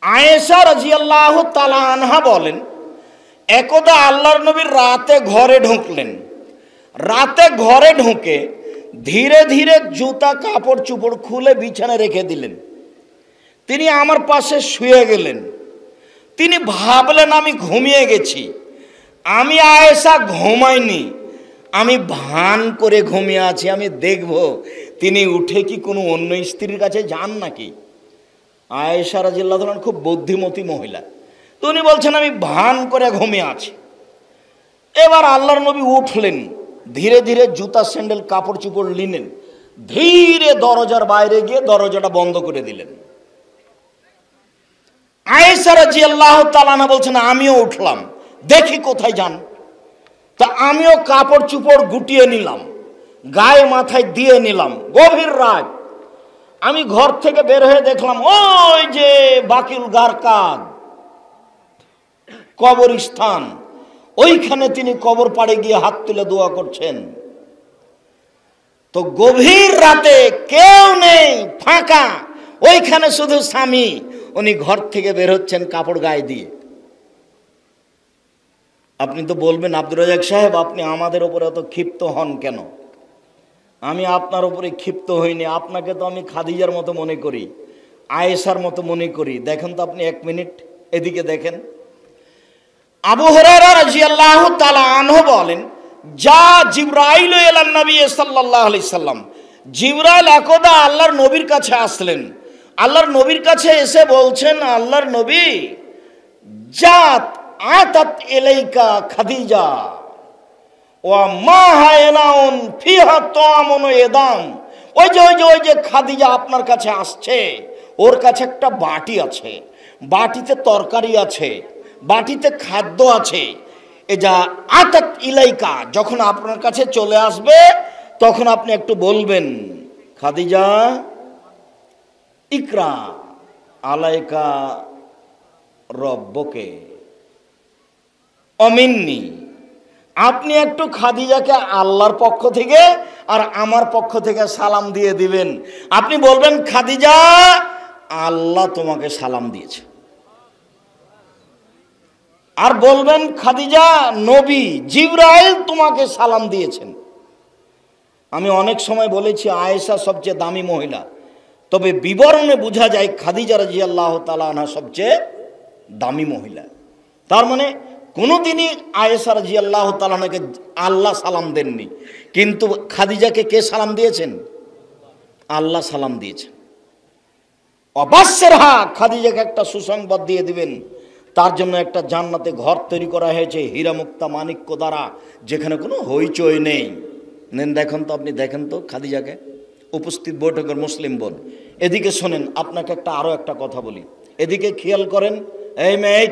আয়েশা রাদিয়াল্লাহু তাআলা আনহা বলেন, একদা আল্লাহর নবীর রাতে ঘরে ঢুকলেন। রাতে ঘরে ঢুকে ধীরে ধীরে জুতা কাপড় চোপড় খুলে বিছানায় রেখে দিলেন। তিনি আমার পাশে শুয়ে গেলেন। তিনি ভাবলেন আমি ঘুমিয়ে গেছি। আমি আয়েশা ঘুমাইনি, আমি ভান করে ঘুমিয়ে আছি। আমি দেখব তিনি উঠে কি কোনো অন্য স্ত্রীর কাছে যান নাকি। আয়েশা রাদিয়াল্লাহু তাআলা খুব বুদ্ধিমতী মহিলা, তো উনি বলছেন আমি ভান করে ঘুমিয়ে আছি। এবার আল্লাহর নবী উঠলেন, ধীরে ধীরে জুতা স্যান্ডেল কাপড় চোপড় নিলেন, ধীরে দরজার বাইরে গিয়ে দরজাটা বন্ধ করে দিলেন। আয়েশা রাদিয়াল্লাহু তাআলা আনহা বলছেন আমিও উঠলাম, দেখি কোথায় যান। তা আমিও কাপড় চোপড় গুটিয়ে নিলাম, গায়ে মাথায় দিয়ে নিলাম। গভীর রাত, আমি ঘর থেকে বের হয়ে দেখলাম ওই যে বাকিউল গারকাদ কবরস্থান, ওইখানে তিনি কবর পাড়ে গিয়ে হাত তুলে দোয়া করছেন। তো গভীর রাতে কেউ নেই, ফাঁকা, ওইখানে শুধু স্বামী। উনি ঘর থেকে বের হচ্ছেন কাপড় গায়ে দিয়ে। আপনি তো বলবেন আব্দুর রাজ্জাক সাহেব আপনি আমাদের উপরে এত ক্ষিপ্ত হন কেন? আমি আপনার উপরে ক্ষিপ্ত হইনি, আপনাকে তো আমি খাদিজার মতো মনে করি, আয়েশার মতো মনে করি। দেখেন তো আপনি এক মিনিট এদিকে দেখেন। আবু হুরায়রা রাদিয়াল্লাহু তাআলা আনহু বলেন, যা জিবরাইল ইলান নবী সাল্লাল্লাহু আলাইহি সাল্লাম, জিবরাইল একদা আল্লাহর নবীর কাছে আসলেন। আল্লাহর নবীর কাছে এসে বলছেন, আল্লাহর নবী, জাত আতাত ইলাইকা খাদিজা ওয়া মা হায়নাউন ফিহা তামুন এদাম। ওই যে খাদিজা আপনার কাছে আসছে, ওর কাছে একটা বাটি আছে, বাটিতে তরকারি আছে, বাটিতে খাদ্য আছে। এ যা আতাত ইলাইকা, যখন আপনার কাছে চলে আসবে তখন আপনি একটু বলবেন, খাদিজা ইকরা আলাইকা রব্বকে অমিন্নি। আপনি একটু খাদিজাকে আল্লাহর পক্ষ থেকে আর আমার পক্ষ থেকে সালাম দিয়ে দিবেন। আপনি বলবেন, খাদিজা আল্লাহ তোমাকে সালাম দিয়েছে। আর বলবেন, খাদিজা নবী জিবরাইল তোমাকে সালাম দিয়েছেন। আমি অনেক সময় বলেছি আয়েশা সবচেয়ে দামি মহিলা, তবে বিবরণে বোঝা যায় খাদিজা রাদিয়াল্লাহু তাআলা আনহা সবচেয়ে দামি মহিলা। তার মানে কোনোদিনই আয়েশা রাদিয়াল্লাহু তাআলা আনহাকে আল্লাহ সালাম দেননি, কিন্তু খাদিজাকে কে সালাম দিয়েছেন? আল্লাহ সালাম দিয়েছেন। অবাশ্যেরহা, খাদিজাকে একটা সুসংবাদ দিয়ে দিবেন, তার জন্য একটা জান্নাতে ঘর তৈরি করা হয়েছে হীরা মুক্তা মাণিক্য দ্বারা, যেখানে কোনো হইচই নেই। নেন দেখেন তো, আপনি দেখেন তো খাদিজাকে। উপস্থিত বৈঠকের মুসলিম বোন এদিকে শোনেন, আপনাকে আরো একটা কথা বলি, এদিকে খেয়াল করেন। এই মেয়ে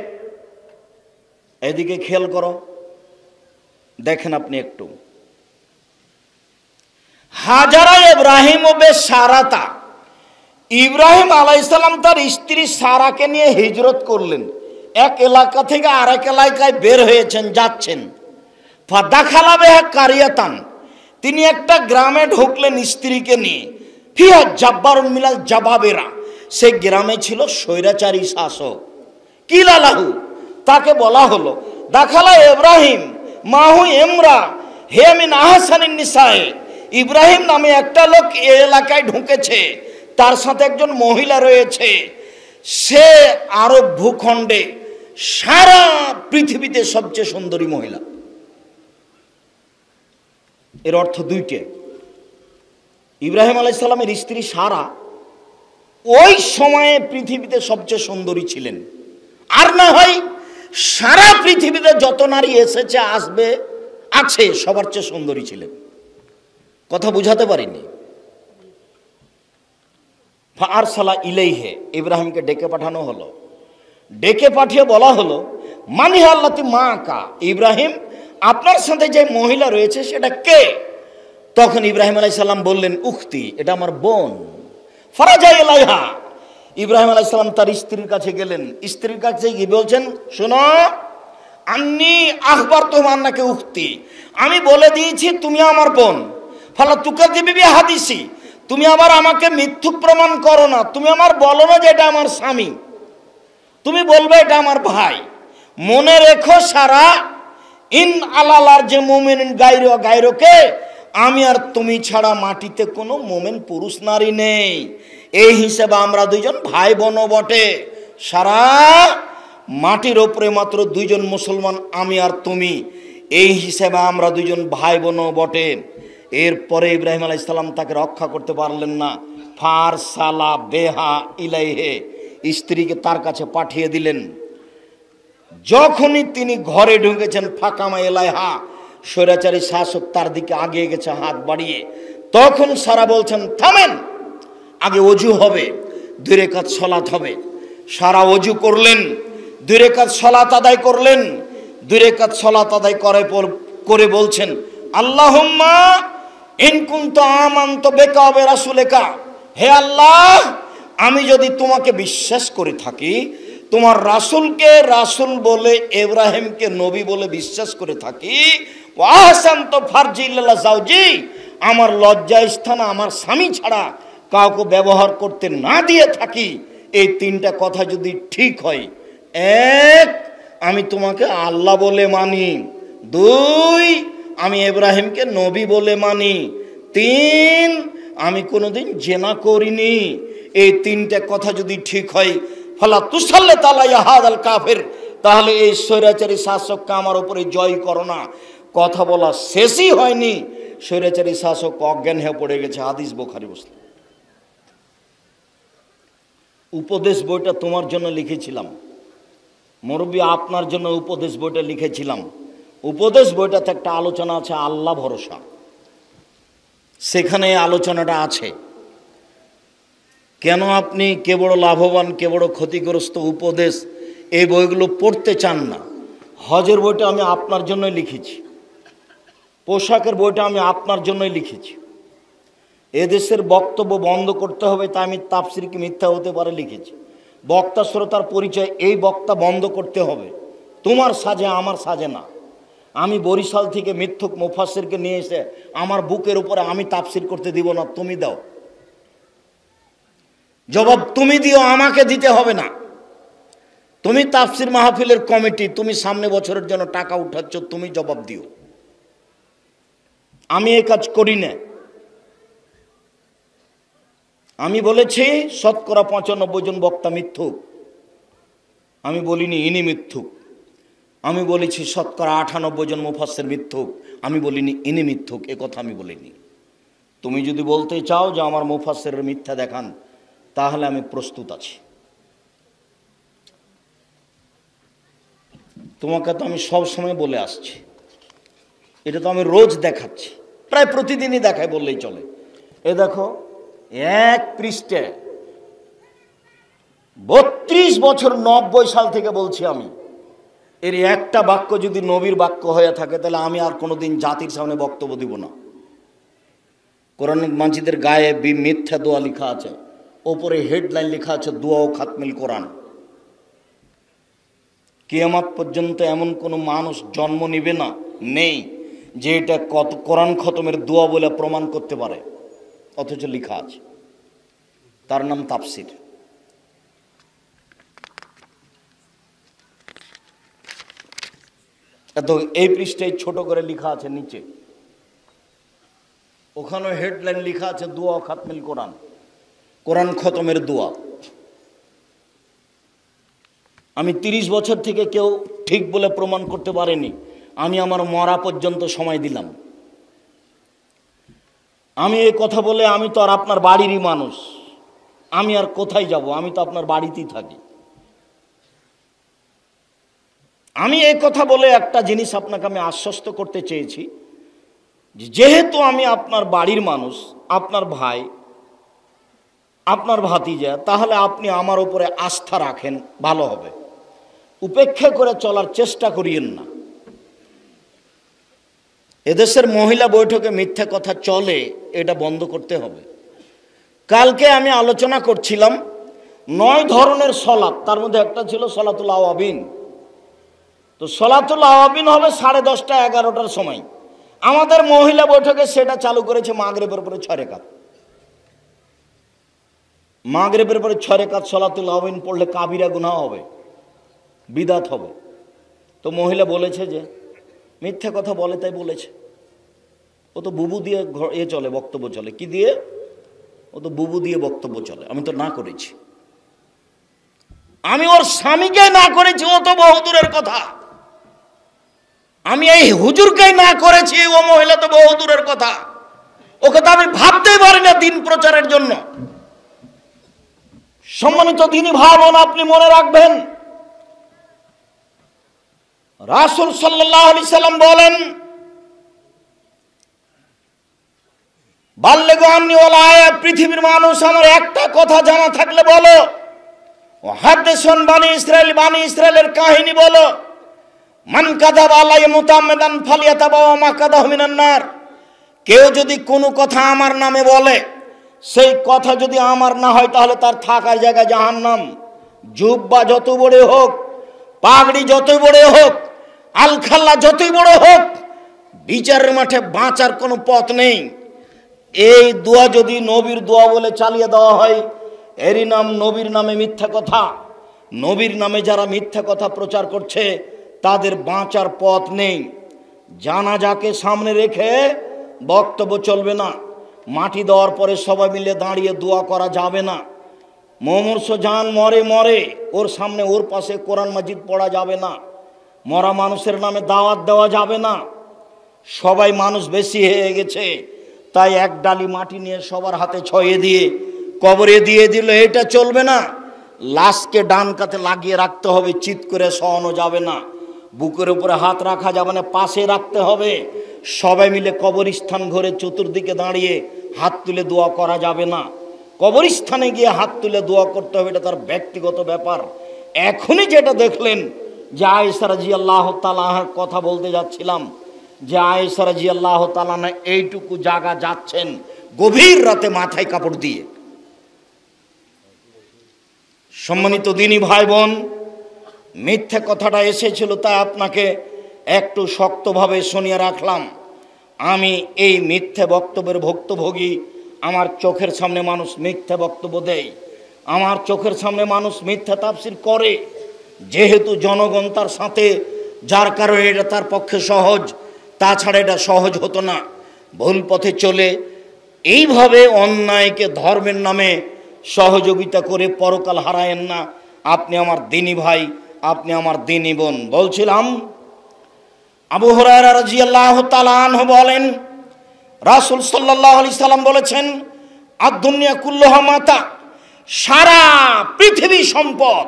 এদিকে খেয়াল করো, দেখেন আপনি একটু। হাজারা ইব্রাহিম ও বে সারাতা, ইব্রাহিম আলাইহিস সালাম তার স্ত্রী সারাকে নিয়ে হিজরত করলেন। এক এলাকা থেকে আরেক এলাকায় বের হয়েছেন, যাচ্ছেন। ফাদাখালা বিহা কারিয়াতান, তিনি একটা গ্রামে ঢুকলেন স্ত্রীকে নিয়ে। ফিহা জাব্বারুন মিনাল জাবাবেরা, সেই গ্রামে ছিল স্বৈরাচারী শাসক। কিলালাহু, তাকে বলা হলো, দাখালা ইব্রাহিম মাহু ইমরা হে মিন আহসানিন নিসায়ে, ইব্রাহিম নামে একটা লোক এই এলাকায় ঢুকেছে, তার সাথে একজন মহিলা রয়েছে, সে আরব ভূখণ্ডে সারা পৃথিবীতে সবচেয়ে সুন্দরী মহিলা। এর অর্থ দুইটে। ইব্রাহিম আলাইহিস সালামের স্ত্রী সারা ওই সময়ে পৃথিবীতে সবচেয়ে সুন্দরী ছিলেন, আর না হয় সারা পৃথিবীতে যত নারী এসেছে আসবে আছে সবার চেয়ে সুন্দরী ছিলেন। কথা বুঝাতে পারিনি। ফারসালা ইলাইহি, ইব্রাহিমকে ডেকে পাঠানো হলো। ডেকে পাঠিয়ে বলা হলো, মানি আল্লাতি মা কা, ইব্রাহিম আপনার সাথে যে মহিলা রয়েছে সেটা কে? তখন ইব্রাহিম আলাইহিস সালাম বললেন, উখতি, এটা আমার বোন। ফারাজা ইলাইহা, ইব্রাহিম আলাইহিস সালাম তার স্ত্রীর কাছে গেলেন। স্ত্রীর কাছে গিয়ে বলছেন, শোনো, আন্নি আখবার তোমার নাকি উখতি, আমি বলে দিয়েছি তুমি আমার বোন। ফালা তুকাযিবি হাদিসি, তুমি আবার আমাকে মিথ্যুক প্রমাণ করো না, তুমি আমার বলো না যে এটা আমার স্বামী। তুমি বলবে এটা আমার ভাই। মনে রেখো সারা ইন আলালার যে মুমিন গায়রো গায়রোকে, আমি আর তুমি ছাড়া মাটিতে কোনো মুমিন পুরুষ নারী নেই। এই হিসেবে আমরা দুইজন ভাই বোনও বটে। সারা মাটির ওপরে মাত্র দুইজন মুসলমান, আমি আর তুমি। এই হিসেবে আমরা দুইজন ভাই বোনও বটে। এরপরে ইব্রাহিম আলাইহিস সালাম তাকে রক্ষা করতে পারলেন না। ফারসালা বেহা ইলাইহে, স্ত্রীকে তার কাছে পাঠিয়ে দিলেন। যখনই তিনি ঘরে ঢুকেছেন, ফাকামা এলাইহা, স্বৈরাচারী শাসক তার দিকে আগিয়ে গেছে হাত বাড়িয়ে। তখন সারা বলছেন থামেন, আগে অজু হবে, 2 রাকাত সালাত হবে। সারা অজু করলেন, 2 রাকাত সালাত আদায় করলেন। 2 রাকাত সালাত আদায় করে বলছেন আল্লাহুম্মা ইন কুনতা আমানতু বিকা ওয়া রাসূলিকা, হে আল্লাহ, আমি যদি তোমাকে বিশ্বাস করে থাকি, তোমার রাসূলকে রাসূল বলে, ইব্রাহিমকে নবী বলে বিশ্বাস করে থাকি, ওয়া আহসানতু ফারজি ইল্লা যাওজি, আমার লজ্জা স্থান আমার স্বামী ছাড়া কাউকে ব্যবহার করতে না দিয়ে থাকি, এই 3টা কথা যদি ঠিক হয়, 1, আমি তোমাকে আল্লাহ বলে মানি, 2, আমি ইব্রাহিমকে নবী বলে মানি, 3, আমি কোনোদিন জেনা করিনি, এই 3টা কথা যদি ঠিক হয়, ফালা তুসাল্লিত আলাইয়া হাযাল কাফির, তাহলে এই স্বৈরাচারী শাসককে আমার উপরে জয় করো না। কথা বলা শেষই হয়নি, স্বৈরাচারী শাসক অজ্ঞান হয়ে পড়ে গেছে। হাদিস বুখারী মুসলিম। উপদেশ বইটা তোমার জন্য লিখেছিলাম, মুরব্বী আপনার জন্য উপদেশ বইটা লিখেছিলাম। উপদেশ বইটাতে একটা আলোচনা আছে আল্লাহ ভরসা, সেখানে আলোচনাটা আছে। কেন আপনি কে বড় লাভবান কে বড় ক্ষতিগ্রস্ত উপদেশ এই বইগুলো পড়তে চান না? হজের বইটা আমি আপনার জন্যই লিখেছি, পোশাকের বইটা আমি আপনার জন্যই লিখেছি। এদেশের বক্তব্য বন্ধ করতে হবে, তাই আমি তাফসীর কি মিথ্যা হতে পারে লিখেছি। বক্তা শ্রোতার পরিচয়, এই বক্তা বন্ধ করতে হবে, তোমার সাজে আমার সাজে না। আমি বরিশাল থেকে মিথ্যুক মুফাসসিরকে নিয়ে এসে আমার বুকের উপরে আমি তাফসীর করতে দিব না, তুমি দাও জবাব, তুমি দিও, আমাকে দিতে হবে না। তুমি তাফসীর মাহফিলের কমিটি, তুমি সামনে বছরের জন্য টাকা উঠাচ্ছ, তুমি জবাব দিও। আমি এই কাজ করি না। আমি বলেছি শতকরা 95 জন বক্তা মিথ্যুক, আমি বলিনি ইনি মিথ্যুক। আমি বলেছি শতকরা 98 জন মুফাসসির মিথ্যুক, আমি বলিনি ইনি মিথ্যুক, এ কথা আমি বলিনি। তুমি যদি বলতে চাও যে আমার মুফাসসিরের মিথ্যা দেখান, তাহলে আমি প্রস্তুত আছি। তোমাকে তো আমি সব সময় বলে আসছি, এটা তো আমি রোজ দেখাচ্ছি, প্রায় প্রতিদিনই দেখাই বললেই চলে। এ দেখো, 1 পৃষ্ঠা 32 বছর 90 সাল থেকে বলছি আমি, এর একটা বাক্য যদি নবীর বাক্য হয়ে থাকে, তাহলে আমি আর কোনোদিন জাতির সামনে বক্তব্য দিব না। কোরআন মাজিদের গায়ে মিথ্যা দোয়া লেখা আছে, ওপরে হেডলাইন লেখা আছে দোয়া ও খাতমিল কোরআন। কিয়ামত পর্যন্ত এমন কোনো মানুষ জন্ম নিবে না, নেই, যে এটা কোরআন খতমের দোয়া বলে প্রমাণ করতে পারে, অথচ লেখা আছে। তার নাম তাফসীর। এত এই পৃষ্ঠায় ছোট করে লেখা আছে নিচে, ওখানে হেডলাইন লেখা আছে দোয়া ও খাতমিল কোরআন, কোরআন খতমের দোয়া। আমি 30 বছর থেকে কেউ ঠিক বলে প্রমাণ করতে পারেনি, আমি আমার মরা পর্যন্ত সময় দিলাম। আমি এই কথা বলে, আমি তো আর আপনার বাড়িরই মানুষ, আমি আর কোথায় যাব? আমি তো আপনার বাড়িতেই থাকি। আমি এই কথা বলে একটা জিনিস আপনাকে আমি আশ্বস্ত করতে চেয়েছি, যেহেতু আমি আপনার বাড়ির মানুষ, আপনার ভাই, আপনার ভাতিজা, তাহলে আপনি আমার উপরে আস্থা রাখেন, ভালো হবে। উপেক্ষা করে চলার চেষ্টা করিয়েন না। এদেশের মহিলা বৈঠকে মিথ্যা কথা চলে, এটা বন্ধ করতে হবে। কালকে আমি আলোচনা করছিলাম 9 ধরনের সলাত, তার মধ্যে একটা ছিল সলাতুল আওয়াবিন। তো সলাতুল আওয়াবিন হবে 10:30 11টার সময়। আমাদের মহিলা বৈঠকে সেটা চালু করেছে মাগরিবের পরে 6 রাকাত। মাগরিবের পরে 6 রাকাত সলাতুল আওয়াবিন পড়লে কাবিরা গুনাহ হবে, বিদাত হবে। তো মহিলা বলেছে যে মিথ্যা কথা বলে তাই বলেছে, ও তো বুবু দিয়ে চলে, বক্তব্য চলে। কি দিয়ে? ও তো বুবু দিয়ে বক্তব্য চলে। আমি তো না করেছি, আমি ওর স্বামীকে না করেছি, ও তো বহুদূরের কথা। আমি এই হুজুরকে না করেছি, ও মহিলা তো বহুদূরের কথা। ওকে তো আমি ভাবতেই পারি না দিন প্রচারের জন্য। সম্মানিত দিনী ভাই বোন, আপনি মনে রাখবেন, রাসূল সাল্লাল্লাহু আলাইহি সাল্লাম বলেন, বাল্লিগু আন্নী ওয়ালাউ আয়া, পৃথিবীর মানুষ আমার একটা কথা জানা থাকলে বলো, ও হাদিসুন বানি ইসরাইল, বানি ইসরাইলের কাহিনী বলো। মান কাযাবা আলাইয়া মুতাআম্মিদান ফালিয়াতাবাওয়া মাকআদাহু মিনান নার। কেউ যদি কোনো কথা আমার নামে বলে, সেই কথা যদি আমার না হয়, তাহলে তার থাকার জায়গা জাহান্নাম। জুব্বা যত বড় হোক, পাগড়ি যতই বড় হোক, আলখাল্লা যতই বড় হোক, বিচারের মাঠে বাঁচার কোনো পথ নেই। এই দোয়া যদি নবীর দোয়া বলে চালিয়ে দেওয়া হয়, এরই নাম নবীর নামে মিথ্যা কথা। নবীর নামে যারা মিথ্যা কথা প্রচার করছে, তাদের বাঁচার পথ নেই। জানাজাকে সামনে রেখে বক্তব্য চলবে না। মাটি দেওয়ার পরে সবাই মিলে দাঁড়িয়ে দোয়া করা যাবে না। মুমূর্ষু জান মরে মরে, ওর সামনে ওর পাশে কোরআন মাজিদ পড়া যাবে না। মরা মানুষের নামে দাওয়াত দেওয়া যাবে না। সবাই মানুষ বেশি হয়ে গেছে, তাই এক ডালি মাটি নিয়ে সবার হাতে ছয়ে দিয়ে কবরে দিয়ে দিল, এটা চলবে না। লাশকে ডান কাতে লাগিয়ে রাখতে হবে, চিৎ করে শোয়ানো যাবে না। বুকের উপরে হাত রাখা যাবে না, পাশে রাখতে হবে। সবাই মিলে কবরস্থান ঘরে চতুর্দিকে দাঁড়িয়ে হাত তুলে দোয়া করা যাবে না। কবরস্থানে গিয়ে হাত তুলে দোয়া করতে হবে, এটা তার ব্যক্তিগত ব্যাপার। এখনই যেটা দেখলেন যে আয়েশা রাদিয়াল্লাহু তাআলা আনহার কথা বলতে যাচ্ছিলাম, যে আয়েশা রাদিয়াল্লাহু তাআলা না এইটুকু জায়গা যাচ্ছেন গভীর রাতে মাথায় কাপড় দিয়ে। সম্মানিত দিনী ভাই বোন, মিথ্যা কথাটা এসেছিল, তাই আপনাকে একটু শক্তভাবে শুনিয়ে রাখলাম। আমি এই মিথ্যে বক্তব্যের ভুক্তভোগী। আমার চোখের সামনে মানুষ মিথ্যা বক্তব্য দেয়, আমার চোখের সামনে মানুষ মিথ্যা তাফসীর করে। যেহেতু জনগণ তার সাথে, যার কারণে এটা তার পক্ষে সহজ, তাছাড়া এটা সহজ হতো না। ভুল পথে চলে এইভাবে অন্যায়কে ধর্মের নামে সহযোগিতা করে পরকাল হারায়েন না। আপনি আমার দিনী ভাই, আপনি আমার দিনী বোন। বলছিলাম, আবু হুরায়রা রাদিয়াল্লাহু তাআলা আনহু বলেন, রাসূল সাল্লাল্লাহু আলাইহি সাল্লাম বলেছেন, আদ-দুনিয়া কুল্লুহা মাতা, সারা পৃথিবী সম্পদ।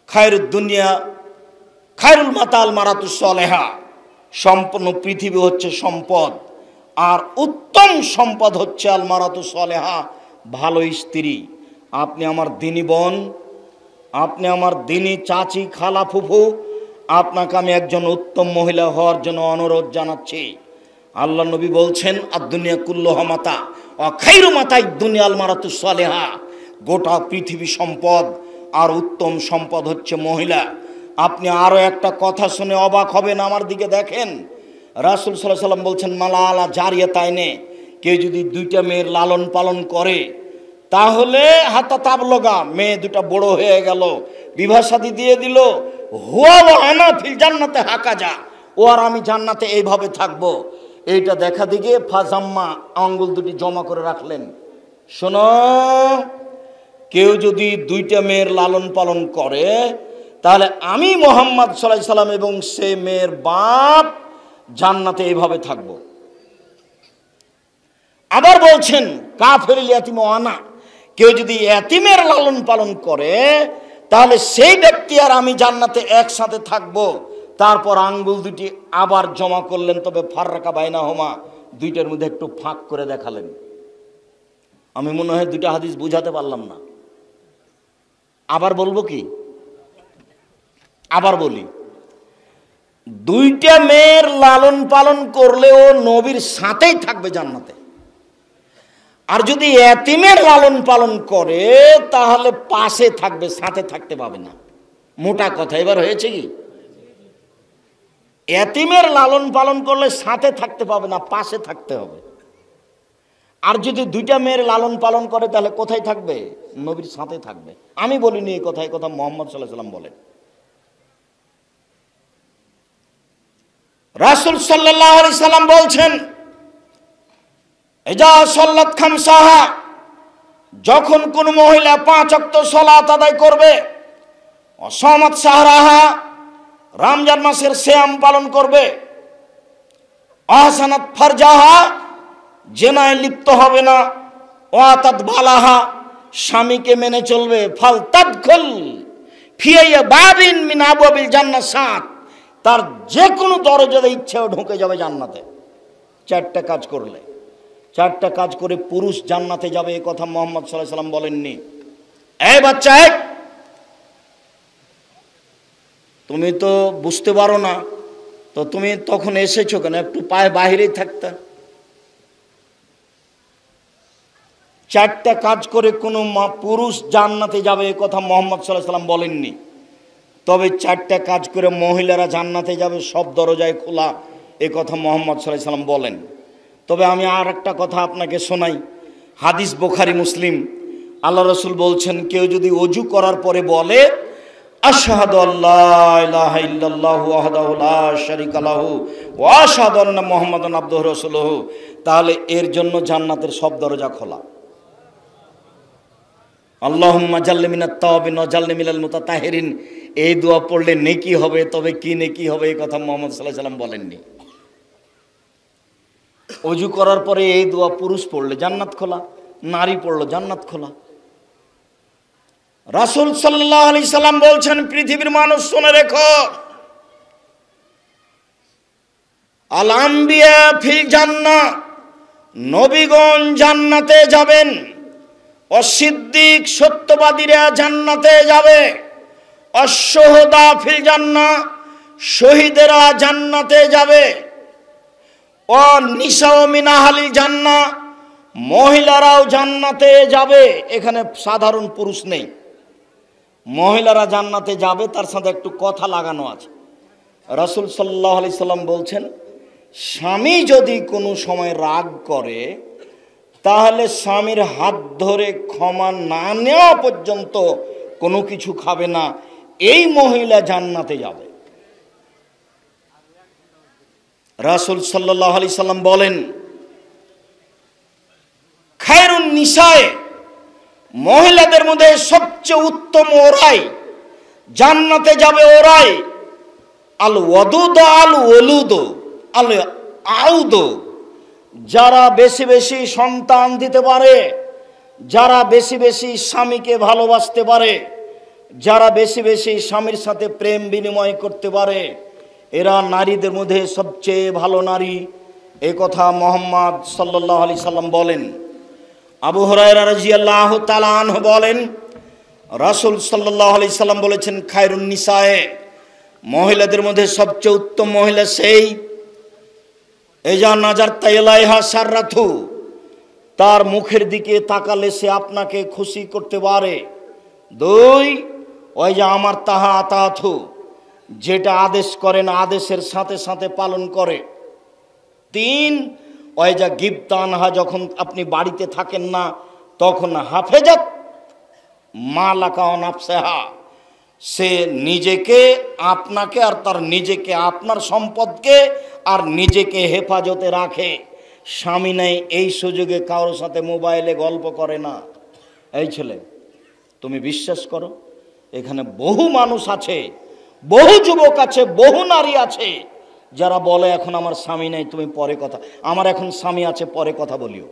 খায়রুদ দুনিয়া খায়রুল মাতা আল মারাতুস সালেহা, সম্পূর্ণ পৃথিবী হচ্ছে সম্পদ, আর উত্তম সম্পদ হচ্ছে আল মারাতুস সালেহা, ভালো স্ত্রী। আপনি আমার দিনী বোন, আপনি আমার দিনী চাচি, খালা, ফুফু, আপনাকে আমি একজন উত্তম মহিলা হওয়ার জন্য অনুরোধ জানাচ্ছি। আল্লাহ নবী বলছেন, আদ-দুনিয়া কুল্লুহা মাতা ওয়া খায়রু মাতাই দুনিয়া আল মারাতুস সালেহা, গোটা পৃথিবী সম্পদ আর উত্তম সম্পদ হচ্ছে মহিলা। আপনি আরো একটা কথা শুনে অবাক হবেন, আমার দিকে দেখেন। রাসূল সাল্লাল্লাহু আলাইহি সাল্লাম বলছেন, মালা আলা জারিয়াতাইনে, কেউ যদি দুইটা মেয়ের লালন পালন করে, তাহলে হাতা তাবলগা, মেয়ে দুটা বড় হয়ে গেল, বিবাহ শাদী দিয়ে দিল, হুয়া ওয়া আনা ফিল জান্নাতে হাকাজা, ও আর আমি জান্নাতে এইভাবে থাকবো। এইটা দেখা দিকে ফাজাম্মা, আঙ্গুল দুটি জমা করে রাখলেন। শোনো, কেউ যদি দুইটা মেয়ের লালন পালন করে, তাহলে আমি মুহাম্মদ সাল্লাল্লাহু আলাইহি সাল্লাম এবং সে মেয়ের বাপ জান্নাতে এইভাবে থাকবো। আবার বলছেন, কাফিরুল ইয়াতিম ওয়ানা, কেউ যদি ইয়াতিমের লালন পালন করে, তাহলে সেই ব্যক্তি আর আমি জান্নাতে একসাথে থাকবো। তারপর আঙ্গুল দুটি আবার জমা করলেন, তবে ফাররাকা বাইনাহুমা, দুইটার মধ্যে একটু ফাঁক করে দেখালেন। আমি মনে হয় দুইটা হাদিস বুঝাতে পারলাম না। আবার বলবো কি? আবার বলি, দুইটা মেয়ের লালন পালন করলেও নবীর সাথেই থাকবে জান্নাতে। আর যদি এতিমের লালন পালন করে, তাহলে পাশে থাকবে, সাথে থাকতে পাবে না। মোটা কথা এবার হয়েছে কি? এতিমের লালন পালন করলে সাথে থাকতে পাবে না, পাশে থাকতে হবে। আর যদি দুইটা মেয়ের লালন পালন করে, তাহলে কোথায় থাকবে? নবীর সাথে থাকবে। আমি বলিনি এই কথা, এই কথা মুহাম্মদ সাল্লাল্লাহু আলাইহি সাল্লাম বলেন। রাসূল সাল্লাল্লাহু আলাইহি সাল্লাম বলছেন, ইজা সাল্লাত খামসাহা, যখন কোন মহিলা 5 ওয়াক্ত সালাত আদায় করবে, ওয়াসামাত শাহরাহা, রমজান মাসের সিয়াম পালন করবে, আহসানাত ফারজাহা, জিনায় লিপ্ত হবে না, ওয়াতাত বালাহা, স্বামীকে মেনে চলবে, ফাল তাদখুল ফি বাবিন মিন আবওয়াবিল জান্নাত সাত, তার যে কোনো দরজাতে ইচ্ছাও ঢুকে যাবে জান্নাতে। 4টা কাজ করলে, 4টা কাজ করে পুরুষ জান্নাতে যাবে, এই কথা মুহাম্মদ সাল্লাল্লাহু আলাইহি সাল্লাম বলেননি। এই বাচ্চা, তুমি তো বুঝতে পারো না, তো তুমি তখন এসেছো কেন? একটু পায়ে বাহিরেই থাকতে। 4টা কাজ করে কোনো পুরুষ জান্নাতে যাবে, এ কথা মুহাম্মদ সাল্লাল্লাহু আলাইহি সাল্লাম বলেননি। তবে 4টা কাজ করে মহিলারা জান্নাতে যাবে, সব দরজায় খোলা, এ কথা মুহাম্মদ সাল্লাল্লাহু আলাইহি সাল্লাম বলেন। তবে আমি আর একটা কথা আপনাকে শোনাই, হাদিস বুখারী মুসলিম, আল্লাহ রাসূল বলছেন, কেউ যদি ওযু করার পরে বলে আশহাদু আল্লা ইলাহা ইল্লাল্লাহু ওয়াহদাহু লা শারীকা লাহু ওয়া আশহাদু আন্না মুহাম্মাদান আবদুহু ওয়া রাসূলুহু, তাহলে এর জন্য জান্নাতের সব দরজা খোলা। আল্লাহুম্মা জাল্লি মিনাত তাওয়াবিন ওয়া জাল্লি মিনাল মুতাতাহহিরিন, এই দোয়া পড়লে নেকি হবে। তবে কি নেকি হবে, এই কথা মুহাম্মদ সাল্লাল্লাহু আলাইহি সাল্লাম বলেননি। ওযু করার পরে এই দোয়া পুরুষ পড়লে জান্নাত খোলা, নারী পড়লো জান্নাত খোলা। রাসূল সাল্লাল্লাহু আলাইহি সাল্লাম বলছেন, পৃথিবীর মানুষ শুনে রেখো, আল আম্বিয়া ফিল জান্নাহ, নবীগণ জান্নাতে যাবেন, অসিদ্দিক সত্যবাদীরা জান্নাতে যাবে, অশুহাদা ফিল জান্নাহ, শহীদেরা জান্নাতে যাবে, ও নিসা মিন আহলিল জান্নাহ, মহিলারাও জান্নাতে যাবে। এখানে সাধারণ পুরুষ নেই, মহিলারা জান্নাতে যাবে, তার সাথে একটু কথা লাগানো আছে। রাসূল সাল্লাল্লাহু আলাইহি সাল্লাম বলছেন, স্বামী যদি কোনো সময় রাগ করে, তাহলে স্বামীর হাত ধরে ক্ষমা না নেওয়া পর্যন্ত কোনো কিছু খাবে না, এই মহিলা জান্নাতে যাবে। রাসূল সাল্লাল্লাহু আলাইহি সাল্লাম বলেন, খায়রুন নিসায়ে, মহিলাদের মধ্যে সবচেয়ে উত্তম ওরাই, জান্নাতে যাবে ওরাই, আল ওয়াদুদ আল ওলুদ আল আউদ, যারা বেশি বেশি সন্তান দিতে পারে, যারা বেশি বেশি স্বামীকে ভালোবাসতে পারে, যারা বেশি বেশি স্বামীর সাথে প্রেম বিনিময় করতে পারে, এরা নারীদের মধ্যে সবচেয়ে ভালো নারী, এই কথা মুহাম্মদ সাল্লাল্লাহু আলাইহি সাল্লাম বলেন। আবু হুরায়রা রাদিয়াল্লাহু তাআলা আনহু বলেন, রাসূল সাল্লাল্লাহু আলাইহি সাল্লাম বলেছেন, খায়রুন নিসায়ে, মহিলাদের মধ্যে সবচেয়ে উত্তম মহিলা সেই, এজা নাজারতা ইলাইহা সাররাতু, তার মুখের দিকে তাকালে সে আপনাকে খুশি করতে পারে। 2, ওই যে আমার তাহা আতাথু, যেটা আদেশ করেন আদেশের সাথে সাথে পালন করে। 3, ওই যা গিবতানহা, যখন আপনি বাড়িতে থাকেন না তখন হাফেজাত মালাকা ওয়া নাফসাহা, সে নিজেকে, আপনাকে আর তার নিজেকে, আপনার সম্পদকে আর নিজেকে হেফাজতে রাখে। স্বামী নেই, এই সুযোগে কারোর সাথে মোবাইলে গল্প করে না। এই ছেলে, তুমি বিশ্বাস করো, এখানে বহু মানুষ আছে, বহু যুবক আছে, বহু নারী আছে, যারা বলে এখন আমার স্বামী নেই, তুমি পরে কথা, আমার এখন স্বামী আছে, পরে কথা বলিও।